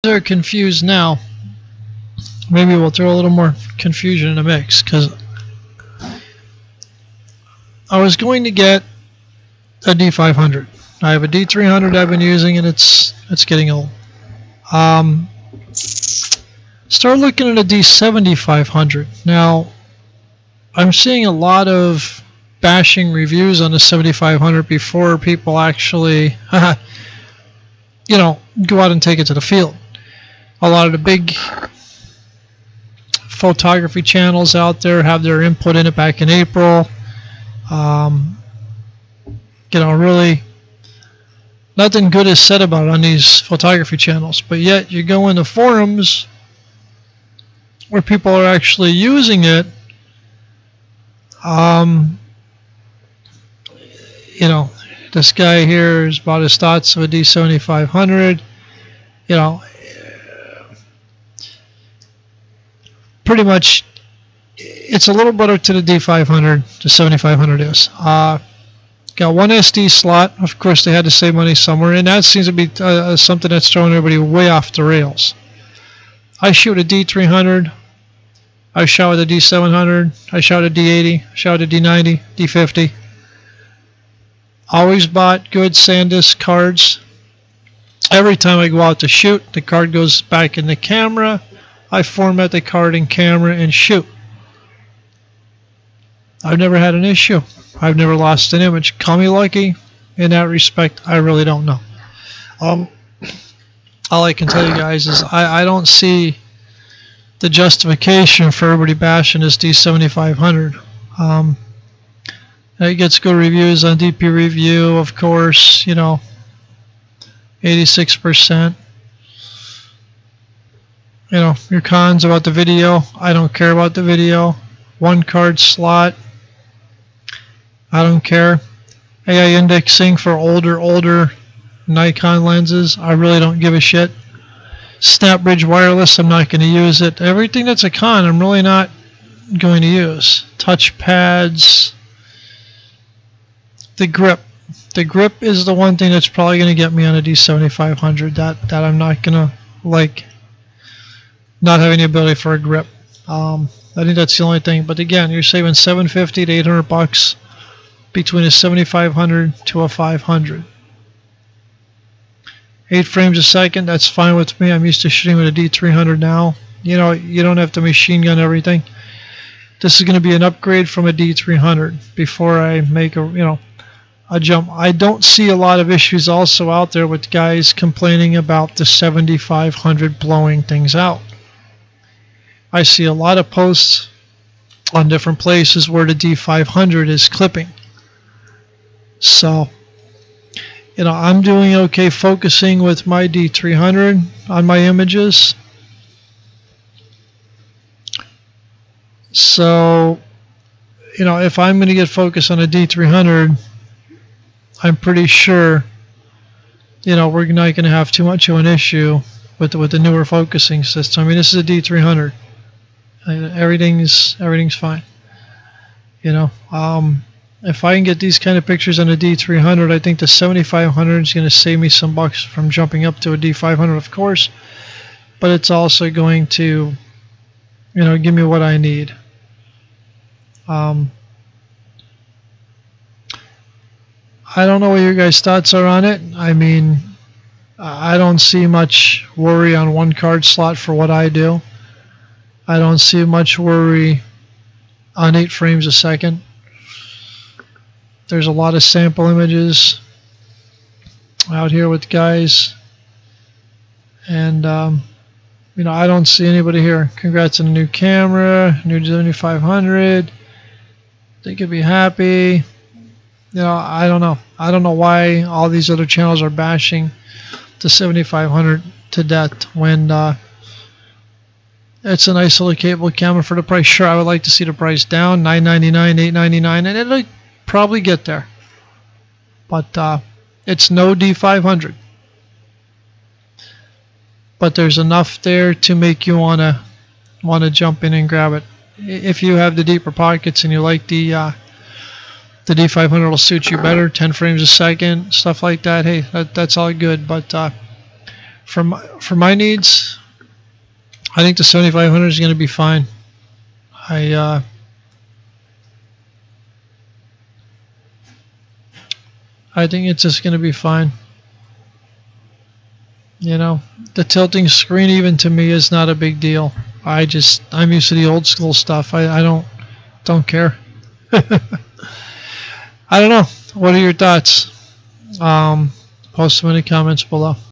They're confused now. Maybe we'll throw a little more confusion in the mix, because I was going to get a D500. I have a D300 I've been using, and it's getting old. Start looking at a D7500. Now, I'm seeing a lot of bashing reviews on the 7500 before people actually, go out and take it to the field. A lot of the big photography channels out there have their input in it back in April. Really nothing good is said about it on these photography channels, but yet you go into forums where people are actually using it. This guy here has bought his thoughts of a D7500. Pretty much, it's a little better to the D500. The 7500 is. Got one SD slot. Of course, they had to save money somewhere, and that seems to be something that's throwing everybody way off the rails. I shoot a D300. I shot with a D700. I shot a D80. I shot a D90, D50. Always bought good SanDisk cards. Every time I go out to shoot, the card goes back in the camera. I format the card in camera and shoot. I've never had an issue. I've never lost an image. Call me lucky. In that respect, I really don't know. All I can tell you guys is I don't see the justification for everybody bashing this D7500. It gets good reviews on DP Review, of course, 86%. Your cons about the video. I don't care about the video. One card slot. I don't care. AI indexing for older Nikon lenses. I really don't give a shit. SnapBridge wireless, I'm not going to use it. Everything that's a con, I'm really not going to use. Touch pads. The grip. The grip is the one thing that's probably going to get me on a D7500. That I'm not going to like. Not having the ability for a grip. I think that's the only thing. But again, you're saving $750 to $800 between a 7500 to a 500. 8 frames a second, that's fine with me. I'm used to shooting with a D300 now. You don't have to machine gun everything. This is going to be an upgrade from a D300 before I make a jump. I don't see a lot of issues also out there with guys complaining about the 7500 blowing things out. I see a lot of posts on different places where the D500 is clipping. So, I'm doing okay focusing with my D300 on my images. So, if I'm going to get focused on a D300, I'm pretty sure, we're not going to have too much of an issue with the newer focusing system. I mean, this is a D300. Everything's fine. If I can get these kind of pictures on a D300, I think the 7500 is going to save me some bucks from jumping up to a D500, of course. But it's also going to, give me what I need. I don't know what your guys' thoughts are on it. I mean, I don't see much worry on one card slot for what I do. I don't see much worry on 8 frames a second. There's a lot of sample images out here with guys. And, I don't see anybody here. Congrats on a new camera, new 7500. They could be happy. I don't know. I don't know why all these other channels are bashing the 7500 to death when it's a nice little capable camera for the price. Sure, I would like to see the price down, $999, $899, and it'll probably get there. But it's no D500. But there's enough there to make you wanna jump in and grab it. If you have the deeper pockets and you like the D500 will suit you better, 10 frames a second, stuff like that. Hey, that's all good. But for my needs, I think the 7500 is going to be fine. I think it's just going to be fine. You know, the tilting screen even to me is not a big deal. I'm used to the old school stuff. I don't care. I don't know. What are your thoughts? Post them in the comments below.